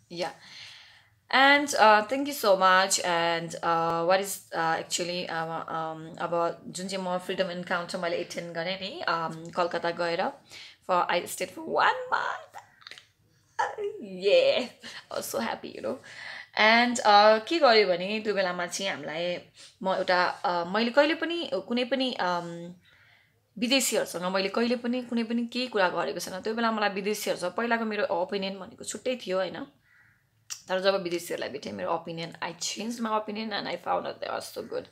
Yeah. And thank you so much. And what is actually about जुन चाहिँ म freedom encounter मैले attend गरेँ नि कलकत्ता गएर for I stayed for 1 month. Yeah, I was so happy, you know. And के गर्यो भने त्यो बेलामा चाहिँ हामीलाई म एउटा मैले कहिले पनि कुनै पनि विदेशीहरूसँग मैले कहिले पनि कुनै पनि केही कुरा गरेको छैन त्यो बेला मलाई विदेशीहरूसँग पहिलाको मेरो ओपिनियन भनेको छुट्टै थियो होइन तर जब विदेशीहरूलाई भेटेँ मेरो opinion I change my opinion and I found out they are so good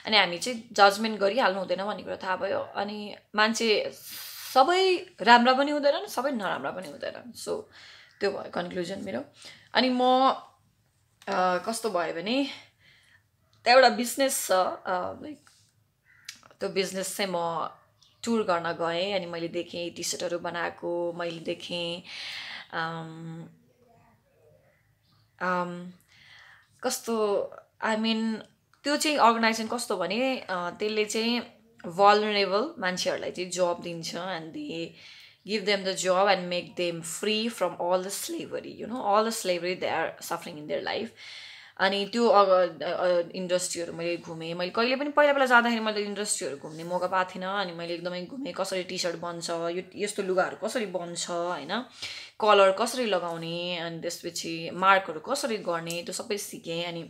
अनि हामी चाहिँ जजमेन्ट गरिहाल्नु हुँदैन भन्ने कुरा थाहा भयो अनि मान्छे सबै राम्रा पनि हुँदैनन् सबै नराम्रा पनि हुँदैनन् सो त्यो भयो कन्क्लुजन मेरो अनि म कस्तो भयो भने त्यहाँ एउटा बिजनेस छ लाइक त्यो बिजनेस चाहिँ म टुर गर्न गएँ अनि मैले देखेँ टी सर्टहरू बनाएको मैले देखेँ कस्तो आई मिन त्यो चाहिँ अर्गनाइजेसन कस्तो भने त्यसले चाहिँ vulnerable मान्छेहरूलाई चाहिँ जब दिन्छ and they give them the job and make them free from all the slavery, you know, all the slavery they are suffering in their life. अनि त्यो इन्डस्ट्रीहरू मैले घुमेँ मैले कहिले पनि पहिला पहिला जाँदाखेरि मैले इन्डस्ट्रीहरू घुम्ने मौका पाएको थिइनँ अनि मैले एकदमै घुमेँ कसरी टी सर्ट बन्छ यो यस्तो लुगाहरू कसरी बन्छ होइन कलर कसरी लगाउने अनि त्यसपछि मार्कहरू कसरी गर्ने त्यो सबै सिकेँ अनि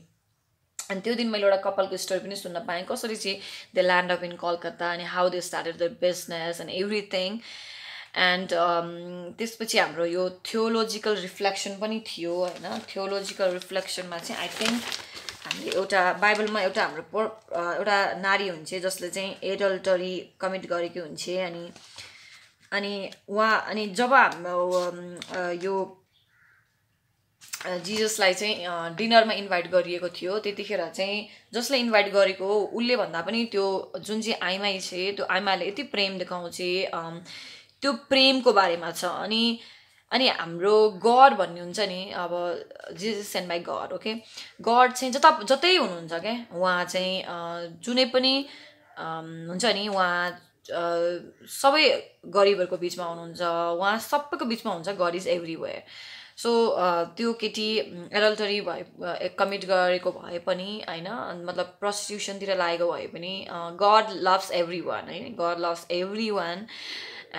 त्यो दिन मैले एउटा कपालको स्टोरी पनि सुन्न पाएँ कसरी चाहिँ दे ल्यान्ड अप इन कलकत्ता अनि how they started the business and everything and त्यसपछि हाम्रो यो थियोलोजिकल रिफ्लेक्सन पनि थियो होइन थियोलोजिकल रिफ्लेक्सनमा चाहिँ आई थिङ्क हामीले एउटा बाइबलमा एउटा हाम्रो एउटा नारी हुन्छ जसले चाहिँ एडल्टरी कमिट गरेको हुन्छ अनि अनि उहाँ अनि जब यो जिजसलाई चाहिँ डिनरमा इन्भाइट गरिएको थियो त्यतिखेर चाहिँ जसले इन्भाइट गरेको उसले भन्दा पनि त्यो जुन चाहिँ आइमाई छ त्यो आइमाले यति प्रेम देखाउँछ त्यो प्रेमको बारेमा छ अनि अनि हाम्रो गड भन्ने हुन्छ नि अब जिजस सेन्ड बाई गड ओके गड चाहिँ जतै हुनुहुन्छ क्या उहाँ चाहिँ जुनै पनि हुन्छ नि उहाँ सबै गरिबहरूको बिचमा हुनुहुन्छ उहाँ सबैको बिचमा हुन्छ गड इज एभ्रिवेयर सो त्यो केटी एडल्टरी भए कमिट गरेको भए पनि होइन मतलब प्रस्टिट्युसनतिर लागेको भए पनि गड लभ्स एभ्री वान है God loves everyone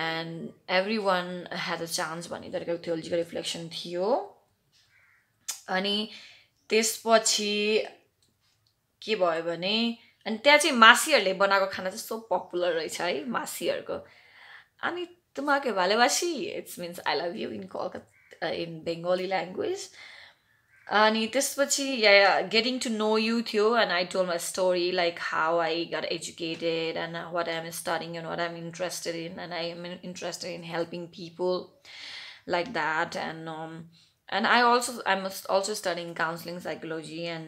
and everyone has a chance भन्ने तरिकाको थियोलोजिकल रिफ्लेक्सन थियो अनि त्यसपछि के भयो भने अनि त्यहाँ चाहिँ मासीहरूले बनाएको खाना चाहिँ सो पपुलर रहेछ है मासीहरूको अनि तुम्हाके भालेवासी it's means I love you in Calcutta in Bengali language अनि त्यसपछि गेटिङ टु नो यु थियो and I told my story like how I got educated and what I am studying and what I am interested in and I am interested in helping people like that and I am also studying counseling psychology and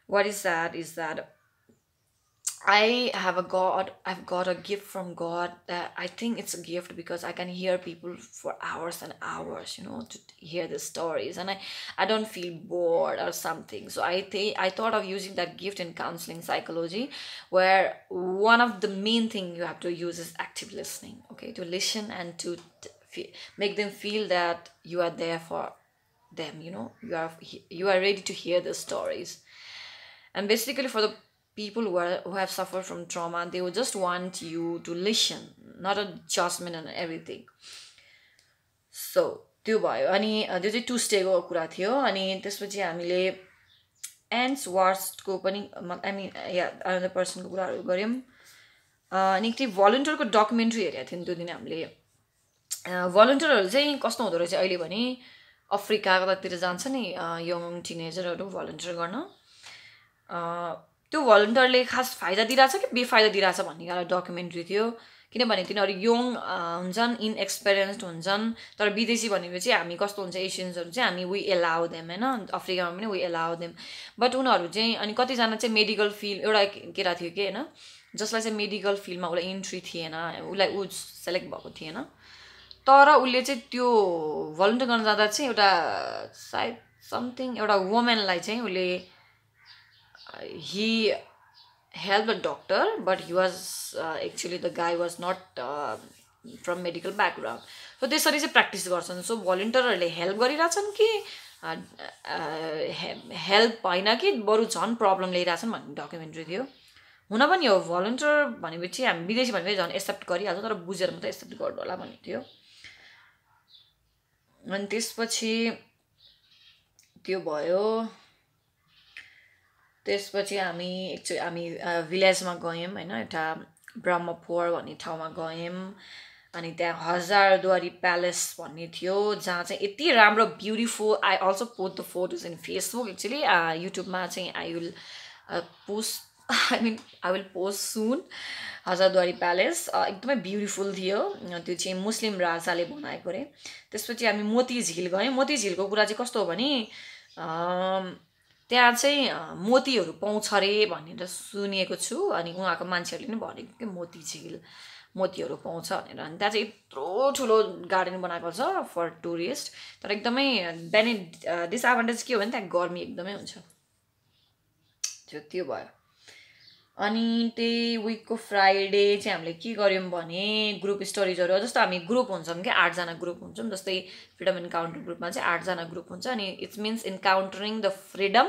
what is that I've got a gift from God that I think it's a gift because I can hear people for hours and hours, you know, to hear the stories and I don't feel bored or something. So I thought of using that gift in counseling psychology where one of the main thing you have to use is active listening, okay, to listen and to make them feel that you are there for them, you know, you are ready to hear the stories. And basically for the people who have suffered from trauma, they would just want you to listen, not a judgment and everything. So त्यो भयो अनि त्यो चाहिँ 2 स्टेको कुरा थियो अनि त्यसपछि हामीले एन्ड्स वार्स्टको पनि आई मिन अनदर पर्सनको कुराहरू गऱ्यौँ अनि एकटी भलन्टियरको डकुमेन्ट्री हेरेको थियौँ त्यो दिन हामीले भलन्टियरहरू चाहिँ कस्तो हुँदो रहेछ अहिले भने अफ्रिकातिर जान्छ नि यङ टिनेजरहरू भलन्टियर गर्न त्यो भलन्टियरले खास फाइदा दिइरहेछ कि बेफाइदा दिइरहेछ भन्ने खालको डकुमेन्ट्री थियो किनभने तिनीहरू यङ हुन्छन् इनएक्सपिरियन्स्ड हुन्छन् तर विदेशी भनेपछि हामी कस्तो हुन्छ एसियन्सहरू चाहिँ हामी वी एलाउ देम होइन अफ्रिकामा पनि वी एलाउ देम बट उनीहरू चाहिँ अनि कतिजना चाहिँ मेडिकल फिल्ड एउटा केटा थियो कि होइन जसलाई चाहिँ मेडिकल फिल्डमा उसलाई इन्ट्री थिएन उसलाई सेलेक्ट भएको थिएन तर उसले चाहिँ त्यो भलन्टियर गर्न जाँदा चाहिँ एउटा सायद समथिङ एउटा वुमेनलाई चाहिँ उसले he helped a doctor but he was actually the guy was not from medical background so त्यसरी चाहिँ प्र्याक्टिस गर्छन् सो भलन्टियरहरूले हेल्प गरिरहेछन् कि हेल्प होइन कि बरु झन् प्रब्लम ल्याइरहेछन् भन्ने डकुमेन्ट्री थियो। हुन पनि हो भलन्टियर भनेपछि हामी विदेशी भनेपछि झन् एक्सेप्ट गरिहाल्छौँ, तर बुझेर मात्रै एक्सेप्ट गर्नु होला भन्ने थियो। अनि त्यसपछि त्यो भयो। त्यसपछि हामी भिलेजमा गयौँ होइन, एउटा ब्रह्मपुर भन्ने ठाउँमा गयौँ। अनि त्यहाँ हजारद्वारी प्यालेस भन्ने थियो जहाँ चाहिँ यति राम्रो beautiful. I also post the photos in Facebook actually. युट्युबमा चाहिँ I will post soon. Hazarduari palace एकदमै ब्युटिफुल थियो। त्यो चाहिँ मुस्लिम राजाले बनाएको अरे। त्यसपछि हामी मोती झिल गयौँ। मोती झिलको कुरा चाहिँ कस्तो हो भने त्यहाँ चाहिँ मोतीहरू पाउँछ अरे भनेर सुनेको छु। अनि उहाँको मान्छेहरूले पनि भनेको कि मोतीहरू पाउँछ भनेर। अनि त्यहाँ चाहिँ यत्रो ठुलो गार्डन बनाएको छ फर टुरिस्ट। तर एकदमै डिसएडभान्टेज के हो भने त्यहाँ गर्मी एकदमै हुन्छ। त्यो भयो। अनि त्यही विकको फ्राइडे चाहिँ हामीले के गर्यौँ भने ग्रुप स्टोरिजहरू, जस्तो हामी ग्रुप हुन्छौँ क्या, 8 जना ग्रुप हुन्छौँ। जस्तै फ्रिडम इन्काउन्टर ग्रुपमा चाहिँ 8 जना ग्रुप हुन्छ। अनि it's means encountering the freedom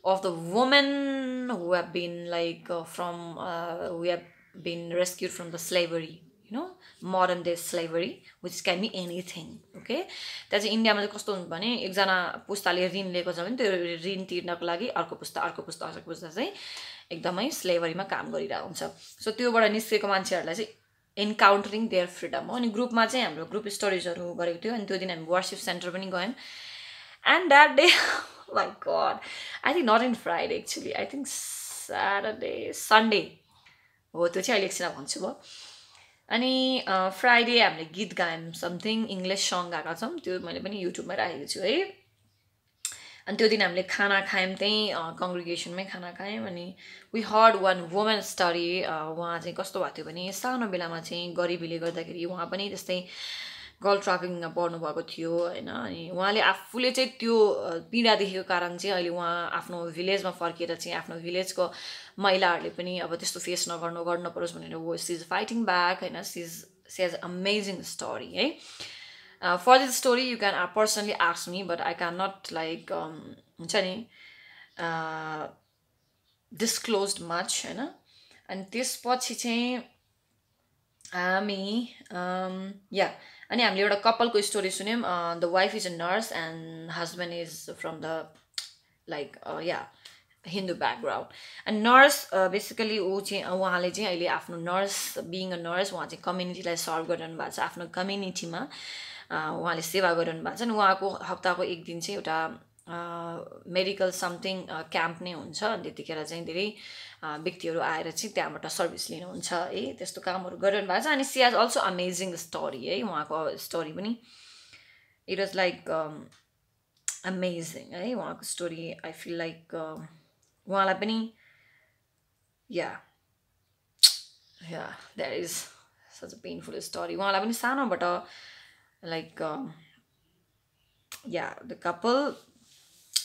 of the women who have been who have been rescued from the slavery, modern day slavery, which can be anything. Okay, त्यहाँ चाहिँ इन्डियामा चाहिँ कस्तो हुन्छ भने एकजना पुस्ताले ऋण लिएको छ भने त्यो ऋण तिर्नको लागि अर्को पुस्ता चाहिँ एकदमै स्लेभरीमा काम गरिरहेको हुन्छ। सो त्योबाट निस्केको मान्छेहरूलाई चाहिँ इन्काउन्टरिङ देयर फ्रिडम हो। अनि ग्रुपमा चाहिँ हाम्रो ग्रुप स्टोरिजहरू गरेको थियो। अनि त्यो दिन हामी वर्सिप सेन्टर पनि गयौँ। And that day my god, I think not in Friday actually, I think Sunday हो, त्यो चाहिँ अहिले एकछिन भन्छु म। अनि फ्राइडे हामीले गीत गायौँ, समथिङ इङ्ग्लिस सङ गाएका छौँ। त्यो मैले पनि युट्युबमा राखेको छु है। अनि त्यो दिन हामीले खाना खायौँ, त्यहीँ कङ्ग्रिगेसनमै खाना खायौँ। अनि we heard one women story. उहाँ चाहिँ कस्तो भएको थियो भने सानो बेलामा चाहिँ गरिबीले गर्दाखेरि उहाँ पनि त्यस्तै गर्ल ट्राफिकिङमा पर्नु भएको थियो होइन। अनि उहाँले आफूले चाहिँ त्यो पीडा देखेको कारण चाहिँ अहिले उहाँ आफ्नो भिलेजमा फर्किएर चाहिँ आफ्नो भिलेजको महिलाहरूले पनि अब त्यस्तो फेस गर्न नपरोस् भनेर सी इज फाइटिङ ब्याक होइन। सी हेज अमेजिङ स्टोरी है। For this story you can personally ask me, but I can not like हुन्छ नि डिस्क्लोज मच होइन। अनि त्यसपछि चाहिँ हामी अनि हामीले एउटा कपलको स्टोरी सुन्यौँ। The wife is a nurse and husband is from the Hindu background. And nurse basically उहाँले चाहिँ अहिले आफ्नो बिइङ अ नर्स उहाँ चाहिँ कम्युनिटीलाई सर्भ गरिरहनु भएको छ। आफ्नो कम्युनिटीमा उहाँले सेवा गरिरहनु भएको छ। अनि उहाँको हप्ताको एक दिन चाहिँ एउटा मेडिकल समथिङ क्याम्प नै हुन्छ। अनि त्यतिखेर चाहिँ धेरै व्यक्तिहरू आएर चाहिँ त्यहाँबाट सर्भिस लिनुहुन्छ है। त्यस्तो कामहरू गरिरहनु भएको छ। अनि she has also amazing story है। उहाँको स्टोरी पनि इट वाज लाइक अमेजिङ है। उहाँको स्टोरी आई फिल लाइक उहाँलाई पनि that is such a painful story. उहाँलाई पनि सानोबाट like the couple,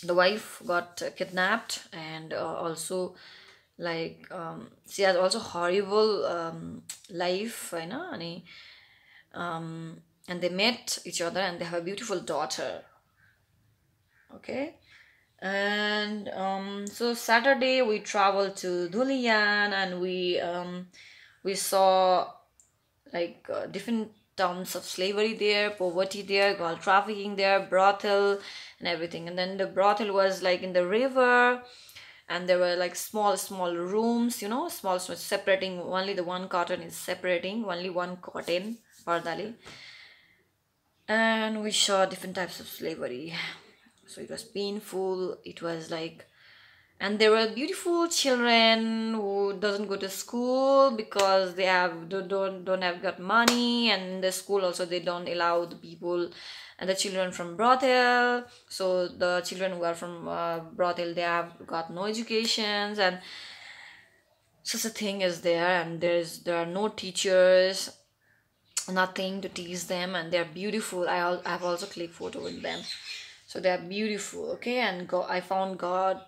the wife got kidnapped, and also like she has also horrible life, you know, and they met each other and they have a beautiful daughter. Okay, and so Saturday we traveled to Dulian, and we saw like different terms of slavery there, poverty there, girl trafficking there, brothel and everything. And then the brothel was like in the river, and there were like small rooms, you know, small separating, only the one curtain is separating, only one curtain pardali. And we saw different types of slavery. So it was painful. It was like, and there were beautiful children who doesn't go to school because they don't have got money, and in the school also they don't allow the people and the children from brothel. So the children who are from brothel, they have got no educations, and such a thing is there. And there are no teachers, nothing to teach them, and they're beautiful. I have also clicked photo with them, so they are beautiful. Okay, and I found God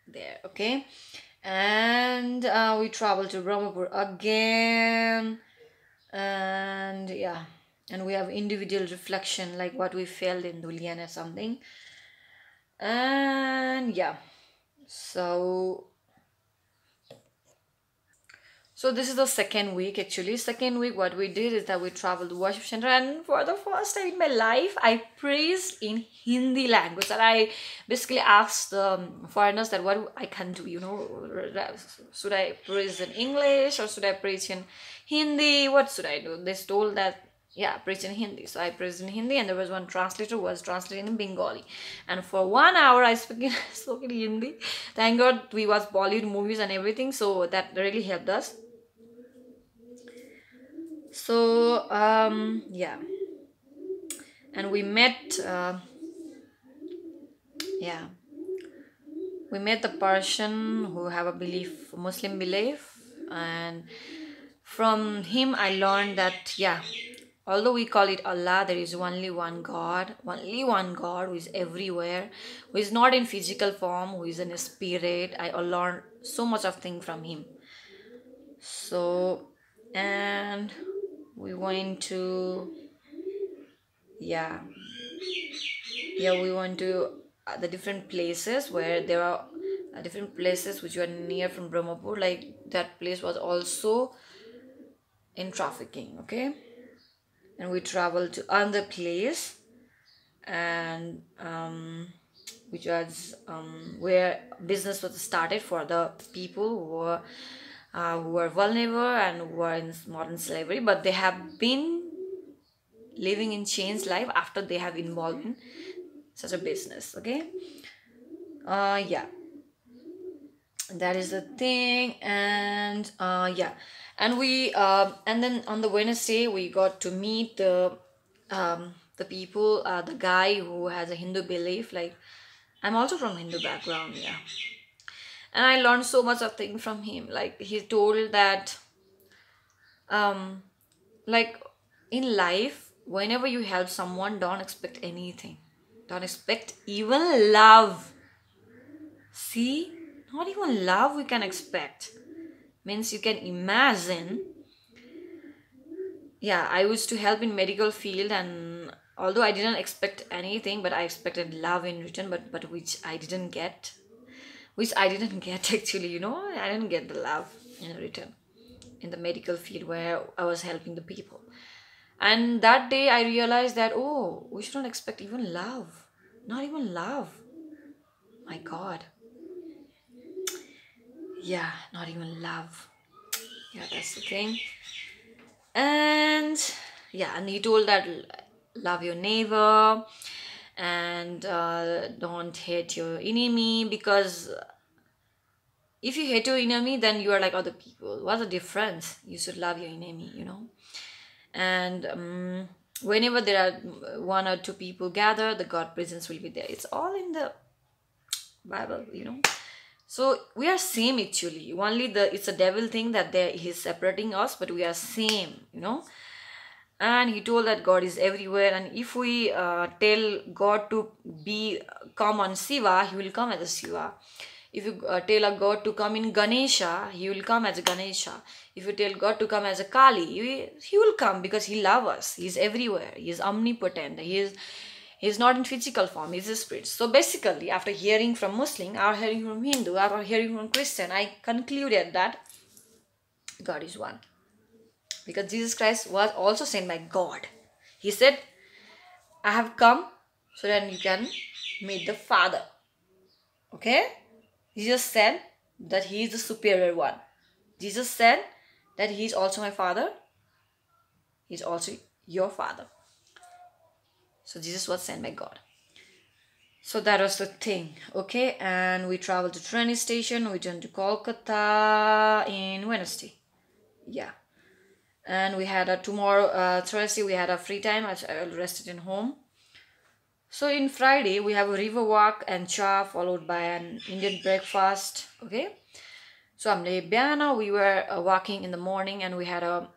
there. Okay, and we traveled to Brahmapur again, and and we have individual reflection, like what we felt in Dulian or something. And yeah, so this is the second week actually. Second week, what we did is that we traveled to worship center, and for the first time in my life, I praised in Hindi language. And I basically asked the foreigners that what I can do, should I praise in English or should I praise in Hindi? What should I do? They told that yeah, preach in Hindi. So I preached in Hindi, and there was one translator who was translating in Bengali. And for 1 hour, I spoke in Hindi. Thank God we watched Bollywood movies and everything, so that really helped us. So yeah, and we met. Yeah, we met the person who have a belief, Muslim belief, and from him I learned that yeah, although we call it Allah, there is only one God who is everywhere, who is not in physical form, who is in a spirit. I learned so much of things from him. So, and we went to yeah, we went to the different places where there are different places which were near from Brahmapur. Like that place was also in trafficking, okay, and we traveled to another place, and which was where business was started for the people who were vulnerable and who were in modern slavery, but they have been living in changed life after they have involved in such a business. Okay, yeah, that is the thing. And yeah, and we and then on the Wednesday we got to meet the people, the guy who has a Hindu belief. Like I'm also from Hindu background, yeah, and I learned so much of things from him. Like he told that um like in life, whenever you help someone, don't expect anything, don't expect even love. See, not even love we can expect. Means you can imagine. Yeah, I used to help in medical field, and although I didn't expect anything, but I expected love in return, but which I didn't get. Which I didn't get actually, I didn't get the love in return in the medical field where I was helping the people. And that day I realized that, oh, we shouldn't expect even love. Not even love. My God. Yeah, not even love. Yeah, that's the thing. And yeah, and he told that love your neighbor, and don't hate your enemy, because if you hate your enemy, then you are like other people. What's the difference? You should love your enemy. And whenever there are one or two people gather, the God presence will be there. It's all in the Bible. So we are same actually. Only it's a devil thing that he's separating us, but we are same. And he told that God is everywhere, and if we tell God to be come on Shiva, he will come as a Shiva. If you tell a God to come in Ganesha, he will come as a Ganesha. If you tell God to come as a Kali, he will come, because he loves us. He is everywhere. He is omnipotent. He is not in physical form. He is a spirit. So basically, after hearing from Muslim, or hearing from Hindu, or hearing from Christian, I concluded that God is one. Because Jesus Christ was also sent by God. He said, I have come so that you can meet the Father. Okay? Jesus said that he is the superior one. Jesus said that he is also my Father. He is also your Father. So Jesus was sent by God. So that was the thing. Okay? And we traveled to train station. We went to Kolkata in Wednesday. Yeah. And we had a tomorrow, Thursday, we had a free time. I rested in home. So in Friday, we have a river walk and cha, followed by an Indian breakfast. Okay. So हामीले बिहान we were walking in the morning, and we had a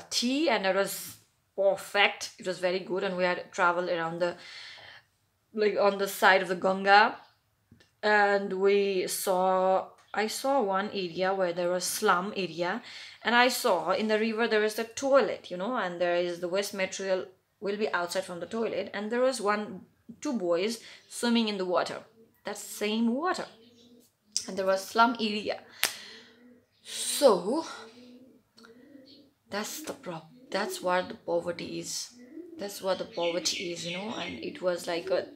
tea, and it was perfect. It was very good, and we had traveled around on the side of the Ganga, and I saw one area where there was slum area, and I saw in the river there is the toilet, and there is the waste material will be outside from the toilet, and there was one two boys swimming in the water, that same water, and there was slum area. So that's the problem. That's what the poverty is. That's what the poverty is, you know. And it was like a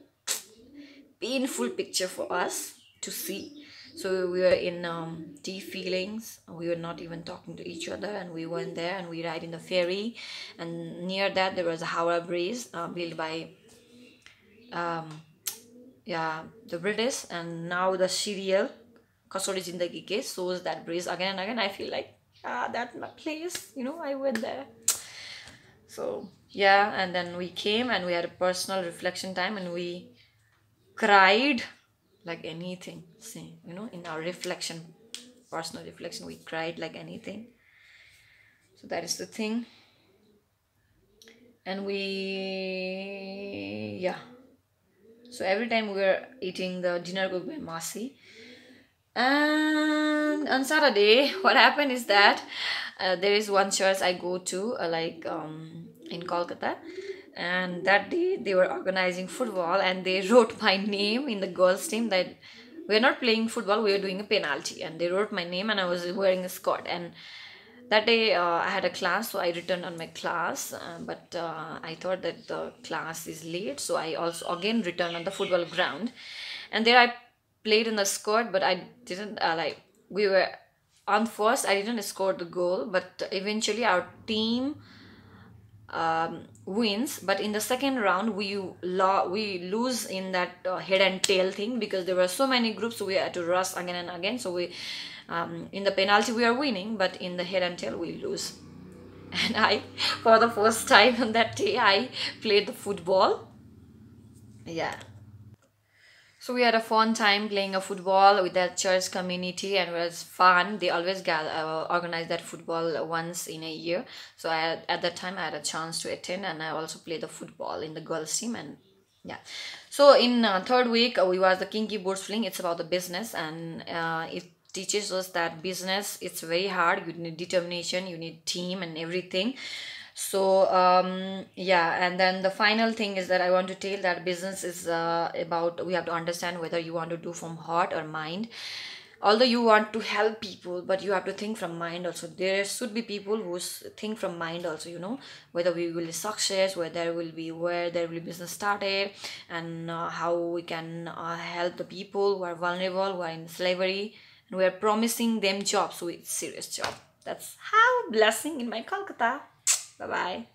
painful picture for us to see. So we were in deep feelings. We were not even talking to each other, and we went there and we ride in the ferry. And near that there was a Howrah Bridge built by um, yeah, the British. And now the serial Kasori Zindagi Ke shows that bridge again and again. I feel like that's my place, you know. I went there. So yeah, and then we came and we had a personal reflection time and we cried like anything. See, you know, in our reflection, personal reflection, we cried like anything. So that is the thing. And we, yeah. So every time we were eating the dinner cooked by Masi. And on Saturday, what happened is that there is one church I go to, in Kolkata, and that day they were organizing football, and they wrote my name in the girls' team. That we are not playing football, we are doing a penalty, and they wrote my name, and I was wearing a skirt. And that day I had a class, so I returned on my class, but I thought that the class is late, so I also again returned on the football ground, and there I played in the skirt, but I didn't we were on first. I didn't score the goal, but eventually our team wins. But in the second round, we lose in that head and tail thing, because there were so many groups, so we had to rush again and again. So we in the penalty we are winning, but in the head and tail we lose. And I, for the first time on that day, I played the football. Yeah. So we had a fun time playing a football with that church community, and it was fun. They always organize that football once in a year. So at that time I had a chance to attend, and I also played the football in the girls team. And yeah, so in third week we was the kinky board swing. It's about the business, and it teaches us that business, it's very hard. You need determination, you need team and everything. So yeah, and then the final thing is that I want to tell that business is about, we have to understand whether you want to do from heart or mind. Although you want to help people, but you have to think from mind also. There should be people who think from mind also, you know, whether we will be success, where there will be business started, and how we can help the people who are vulnerable, who are in slavery, and we are promising them jobs. So it's serious job. That's how blessing in my Kolkata. Bye bye.